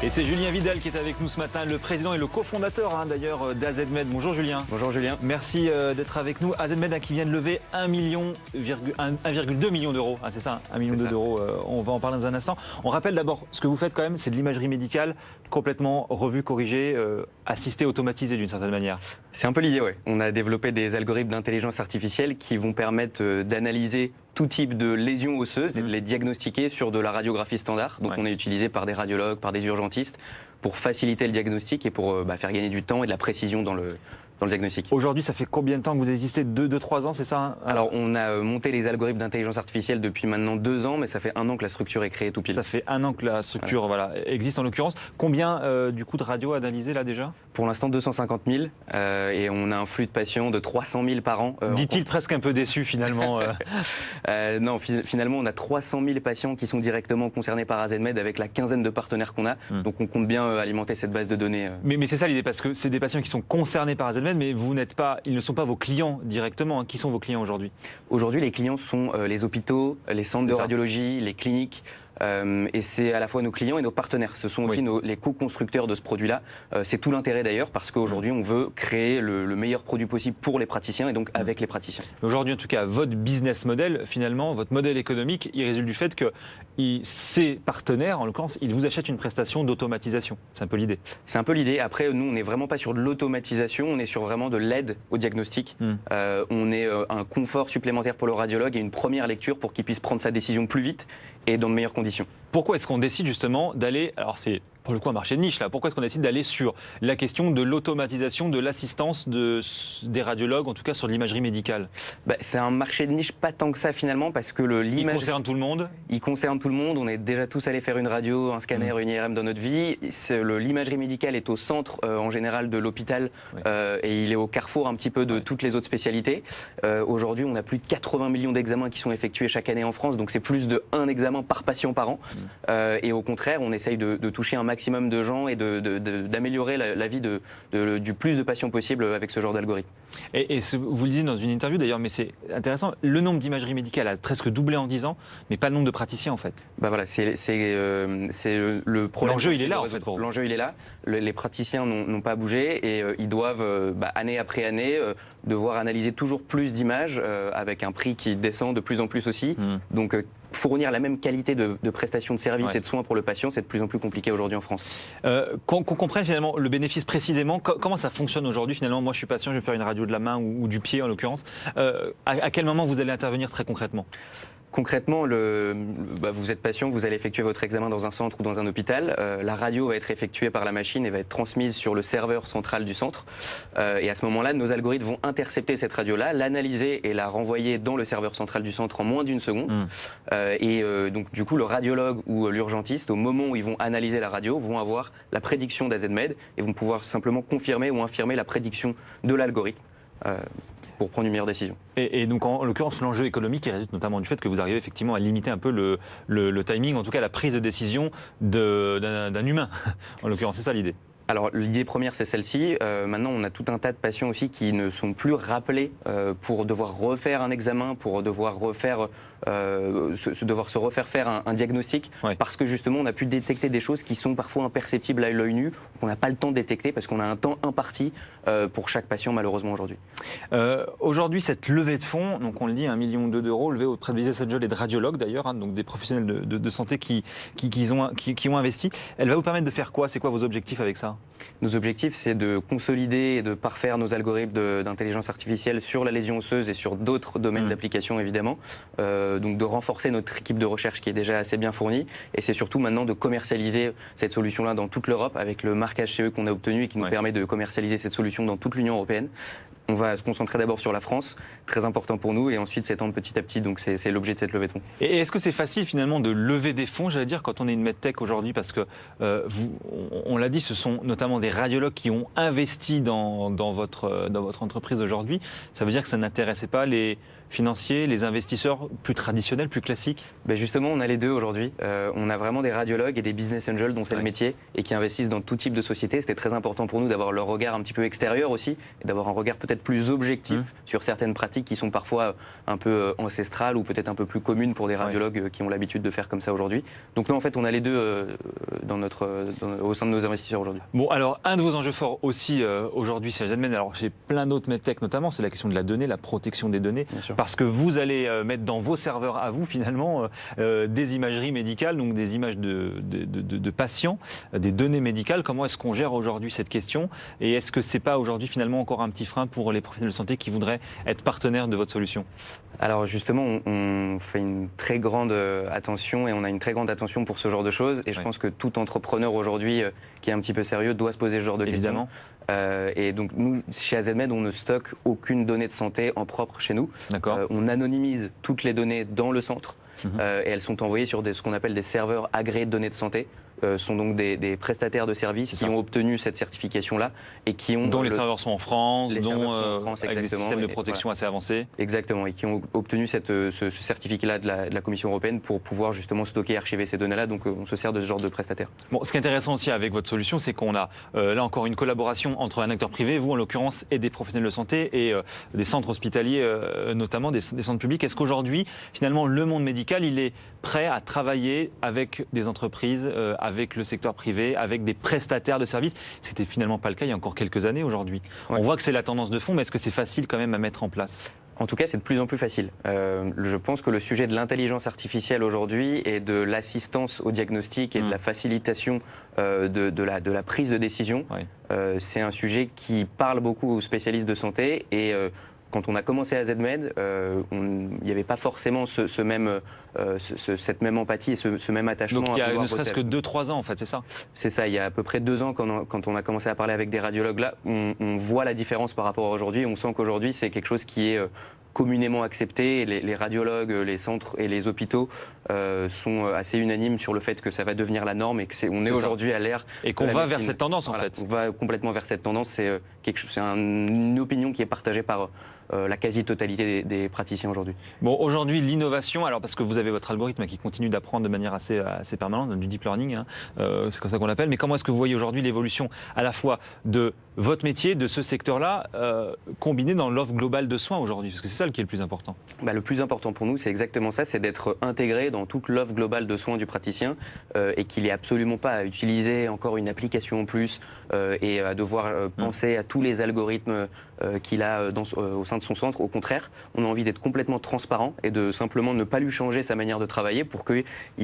Et c'est Julien Vidal qui est avec nous ce matin, le président et le cofondateur d'ailleurs d'AZMed. Bonjour Julien. Bonjour Julien. Merci d'être avec nous. AZMed qui vient de lever 1,2 million d'euros. C'est ça, 1 million d'euros. On va en parler dans un instant. On rappelle d'abord, ce que vous faites quand même, c'est de l'imagerie médicale complètement revue, corrigée, assistée, automatisée d'une certaine manière. C'est un peu l'idée, oui. On a développé des algorithmes d'intelligence artificielle qui vont permettre d'analyser tout type de lésions osseuses et de les diagnostiquer sur de la radiographie standard. Donc on est utilisé par des radiologues, par des urgentistes pour faciliter le diagnostic et pour faire gagner du temps et de la précision dans le diagnostic. Aujourd'hui, ça fait combien de temps que vous existez? 2-3 ans, c'est ça? Alors, on a monté les algorithmes d'intelligence artificielle depuis maintenant 2 ans, mais ça fait 1 an que la structure est créée tout pile. Ça fait 1 an que la structure existe en l'occurrence. Combien du coup de radios analysées là déjà? Pour l'instant 250 000 et on a un flux de patients de 300 000 par an. Dit-il presque un peu déçu finalement. Non, finalement on a 300 000 patients qui sont directement concernés par AZMed avec la quinzaine de partenaires qu'on a. Donc on compte bien alimenter cette base de données. Mais c'est ça l'idée, parce que c'est des patients qui sont concernés par AZMed, mais ils ne sont pas vos clients directement. Qui sont vos clients aujourd'hui? Aujourd'hui, les clients sont les hôpitaux, les centres de radiologie, les cliniques. Et c'est à la fois nos clients et nos partenaires. Ce sont aussi les co-constructeurs de ce produit-là. C'est tout l'intérêt d'ailleurs, parce qu'aujourd'hui, on veut créer le meilleur produit possible pour les praticiens et donc avec les praticiens. Aujourd'hui, en tout cas, votre business model, finalement, votre modèle économique, il résulte du fait que ces partenaires, en l'occurrence, ils vous achètent une prestation d'automatisation. C'est un peu l'idée. C'est un peu l'idée. Après, nous, on n'est vraiment pas sur de l'automatisation, on est sur vraiment de l'aide au diagnostic. On est un confort supplémentaire pour le radiologue et une première lecture pour qu'il puisse prendre sa décision plus vite et dans de meilleures conditions. Pourquoi est-ce qu'on décide justement d'aller, alors c'est pour le coup un marché de niche là, pourquoi est-ce qu'on décide d'aller sur la question de l'automatisation, de l'assistance des radiologues, en tout cas sur l'imagerie médicale? C'est un marché de niche pas tant que ça finalement, parce que il concerne tout le monde. Il concerne tout le monde, on est déjà tous allés faire une radio, un scanner, une IRM dans notre vie. L'imagerie médicale est au centre en général de l'hôpital et il est au carrefour un petit peu de toutes les autres spécialités. Aujourd'hui on a plus de 80 millions d'examens qui sont effectués chaque année en France, donc c'est plus de 1 examen par patient par an. Et au contraire, on essaye de toucher un maximum de gens et d'améliorer la vie du plus de patients possible avec ce genre d'algorithme. Et vous le dites dans une interview d'ailleurs, mais c'est intéressant, le nombre d'imageries médicales a presque doublé en 10 ans, mais pas le nombre de praticiens en fait. Voilà, c'est le problème. L'enjeu il est là en fait. L'enjeu il est là, les praticiens n'ont pas bougé et ils doivent, année après année, devoir analyser toujours plus d'images avec un prix qui descend de plus en plus aussi. Donc fournir la même qualité de prestation de services et de soins pour le patient, c'est de plus en plus compliqué aujourd'hui en France. Qu'on comprenne finalement le bénéfice précisément, comment ça fonctionne aujourd'hui finalement? Moi je suis patient, je vais faire une radio de la main ou du pied en l'occurrence. À quel moment vous allez intervenir très concrètement? Concrètement, vous êtes patient, vous allez effectuer votre examen dans un centre ou dans un hôpital. La radio va être effectuée par la machine et va être transmise sur le serveur central du centre. Et à ce moment-là, nos algorithmes vont intercepter cette radio-là, l'analyser et la renvoyer dans le serveur central du centre en moins d'1 seconde. Donc du coup, le radiologue ou l'urgentiste, au moment où ils vont analyser la radio, vont avoir la prédiction d'AZMed et vont pouvoir simplement confirmer ou infirmer la prédiction de l'algorithme. Pour prendre une meilleure décision. Et donc en l'occurrence l'enjeu économique il résulte notamment du fait que vous arrivez effectivement à limiter un peu le timing, en tout cas la prise de décision d'un humain. En l'occurrence c'est ça l'idée. Alors l'idée première c'est celle-ci. Maintenant on a tout un tas de patients aussi qui ne sont plus rappelés pour devoir refaire un examen, pour devoir se refaire faire un diagnostic, parce que justement on a pu détecter des choses qui sont parfois imperceptibles à l'œil nu, qu'on n'a pas le temps de détecter parce qu'on a un temps imparti pour chaque patient malheureusement aujourd'hui. Aujourd'hui cette levée de fonds, donc on le dit 1,2 million d'euros levée auprès de business angels et de radiologues d'ailleurs, donc des professionnels de santé qui ont investi, elle va vous permettre de faire quoi? C'est quoi vos objectifs avec ça? Nos objectifs, c'est de consolider et de parfaire nos algorithmes d'intelligence artificielle sur la lésion osseuse et sur d'autres domaines d'application évidemment. Donc de renforcer notre équipe de recherche qui est déjà assez bien fournie. Et c'est surtout maintenant de commercialiser cette solution-là dans toute l'Europe avec le marquage CE qu'on a obtenu et qui nous permet de commercialiser cette solution dans toute l'Union européenne. On va se concentrer d'abord sur la France, très important pour nous, et ensuite s'étendre petit à petit. Donc c'est l'objet de cette levée de fonds. Et est-ce que c'est facile finalement de lever des fonds, j'allais dire, quand on est une medtech aujourd'hui? Parce que on l'a dit, ce sont notamment des radiologues qui ont investi dans votre entreprise aujourd'hui. Ça veut dire que ça n'intéressait pas les financiers, les investisseurs plus traditionnels, plus classiques? Ben justement, on a les deux aujourd'hui. On a vraiment des radiologues et des business angels dont c'est le métier et qui investissent dans tout type de société. C'était très important pour nous d'avoir leur regard un petit peu extérieur aussi et d'avoir un regard peut-être plus objectif sur certaines pratiques qui sont parfois un peu ancestrales ou peut-être un peu plus communes pour des radiologues qui ont l'habitude de faire comme ça aujourd'hui. Donc nous, en fait, on a les deux au sein de nos investisseurs aujourd'hui. Bon, alors, un de vos enjeux forts aussi aujourd'hui chez AZMed, alors chez plein d'autres medtech notamment, c'est la question de la donnée, la protection des données. Bien sûr. Parce que vous allez mettre dans vos serveurs à vous, finalement, des imageries médicales, donc des images de patients, des données médicales. Comment est-ce qu'on gère aujourd'hui cette question? Et est-ce que ce n'est pas aujourd'hui, finalement, encore un petit frein pour les professionnels de santé qui voudraient être partenaires de votre solution? Alors justement, on fait une très grande attention et on a une très grande attention pour ce genre de choses. Et je pense que tout entrepreneur aujourd'hui qui est un petit peu sérieux doit se poser ce genre de questions. Et donc nous, chez AZMed, on ne stocke aucune donnée de santé en propre chez nous. On anonymise toutes les données dans le centre et elles sont envoyées sur ce qu'on appelle des serveurs agréés de données de santé. Sont donc des prestataires de services qui ont obtenu cette certification-là et qui ont... Dont les serveurs sont en France, avec des systèmes de protection assez avancés. Exactement, et qui ont obtenu ce certificat-là de la Commission européenne pour pouvoir justement stocker et archiver ces données-là. Donc on se sert de ce genre de prestataire. Bon, ce qui est intéressant aussi avec votre solution, c'est qu'on a là encore une collaboration entre un acteur privé, vous en l'occurrence, et des professionnels de santé et des centres hospitaliers, notamment des centres publics. Est-ce qu'aujourd'hui, finalement, le monde médical, il est prêt à travailler avec des entreprises, avec le secteur privé, avec des prestataires de services? C'était finalement pas le cas il y a encore quelques années aujourd'hui. On voit que c'est la tendance de fond, mais est-ce que c'est facile quand même à mettre en place? En tout cas, c'est de plus en plus facile. Je pense que le sujet de l'intelligence artificielle aujourd'hui et de l'assistance au diagnostic et de la facilitation de la prise de décision, c'est un sujet qui parle beaucoup aux spécialistes de santé et quand on a commencé à AZMed, il n'y avait pas forcément cette même empathie et ce même attachement. Donc il y a ne serait-ce que 2-3 ans en fait, c'est ça? C'est ça, il y a à peu près 2 ans quand on a commencé à parler avec des radiologues là, on voit la différence par rapport à aujourd'hui. On sent qu'aujourd'hui c'est quelque chose qui est communément accepté. Les radiologues, les centres et les hôpitaux sont assez unanimes sur le fait que ça va devenir la norme et qu'on est aujourd'hui à l'ère. Et qu'on va vers cette tendance en fait. On va complètement vers cette tendance. C'est une opinion qui est partagée par la quasi-totalité des praticiens aujourd'hui. Bon, aujourd'hui, l'innovation, alors parce que vous avez votre algorithme qui continue d'apprendre de manière assez permanente, du deep learning, c'est comme ça qu'on l'appelle, mais comment est-ce que vous voyez aujourd'hui l'évolution à la fois de votre métier, de ce secteur-là, combiné dans l'offre globale de soins aujourd'hui? Parce que c'est ça qui est le plus important. Le plus important pour nous, c'est exactement ça, c'est d'être intégré dans toute l'offre globale de soins du praticien et qu'il n'ait absolument pas à utiliser encore une application en plus et à devoir penser à tous les algorithmes qu'il a au sein de son centre. Au contraire, on a envie d'être complètement transparent et de simplement ne pas lui changer sa manière de travailler pour qu'il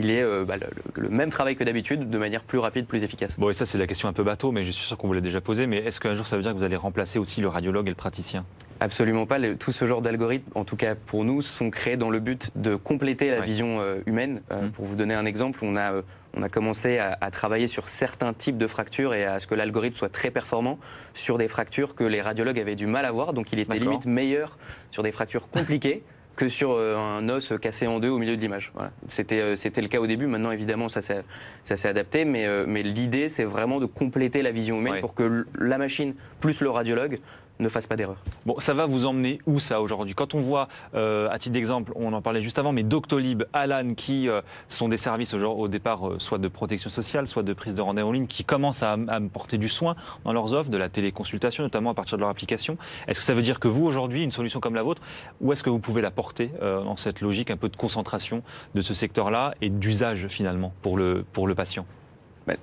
ait le même travail que d'habitude de manière plus rapide, plus efficace. Bon, et ça c'est la question un peu bateau, mais je suis sûr qu'on vous l'a déjà posée, mais est-ce qu'un jour ça veut dire que vous allez remplacer aussi le radiologue et le praticien? Absolument pas. Tout ce genre d'algorithmes, en tout cas pour nous, sont créés dans le but de compléter la vision humaine. Pour vous donner un exemple, on a commencé à travailler sur certains types de fractures et à ce que l'algorithme soit très performant sur des fractures que les radiologues avaient du mal à voir. Donc il était limite meilleur sur des fractures compliquées que sur un os cassé en deux au milieu de l'image. Voilà. C'était le cas au début. Maintenant, évidemment, ça s'est adapté. Mais l'idée, c'est vraiment de compléter la vision humaine pour que la machine plus le radiologue ne fasse pas d'erreur. Bon, ça va vous emmener où ça aujourd'hui? Quand on voit, à titre d'exemple, on en parlait juste avant, mais Doctolib, Alan, qui sont des services au départ soit de protection sociale, soit de prise de rendez-vous en ligne, qui commencent à porter du soin dans leurs offres, de la téléconsultation, notamment à partir de leur application. Est-ce que ça veut dire que vous, aujourd'hui, une solution comme la vôtre, où est-ce que vous pouvez la porter dans cette logique un peu de concentration de ce secteur-là et d'usage finalement pour le patient?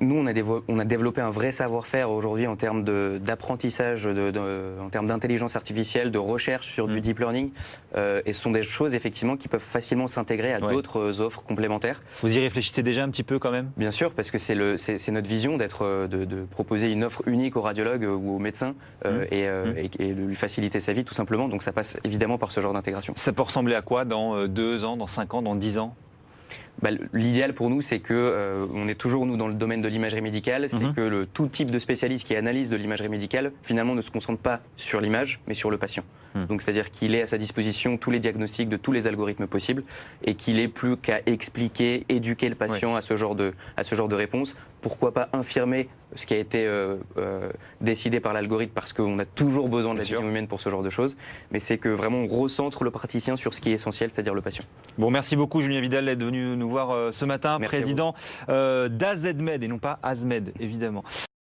Nous, on a développé un vrai savoir-faire aujourd'hui en termes d'apprentissage, en termes d'intelligence artificielle, de recherche sur du deep learning. Et ce sont des choses, effectivement, qui peuvent facilement s'intégrer à d'autres offres complémentaires. Vous y réfléchissez déjà un petit peu quand même? Bien sûr, parce que c'est notre vision de proposer une offre unique au radiologue ou au médecin et de lui faciliter sa vie, tout simplement. Donc ça passe évidemment par ce genre d'intégration. Ça peut ressembler à quoi dans 2 ans, dans 5 ans, dans 10 ans? L'idéal pour nous, c'est que on est toujours nous dans le domaine de l'imagerie médicale, c'est que tout type de spécialiste qui analyse de l'imagerie médicale, finalement, ne se concentre pas sur l'image, mais sur le patient. Donc, c'est-à-dire qu'il ait à sa disposition tous les diagnostics de tous les algorithmes possibles et qu'il n'ait plus qu'à expliquer, éduquer le patient à ce genre de réponse. Pourquoi pas infirmer ce qui a été décidé par l'algorithme, parce qu'on a toujours besoin de la vision humaine pour ce genre de choses, mais c'est que vraiment on recentre le praticien sur ce qui est essentiel, c'est-à-dire le patient. Bon, merci beaucoup Julien Vidal d'être venu nous voir ce matin, Merci président d'AZMed et non pas AZMed, évidemment.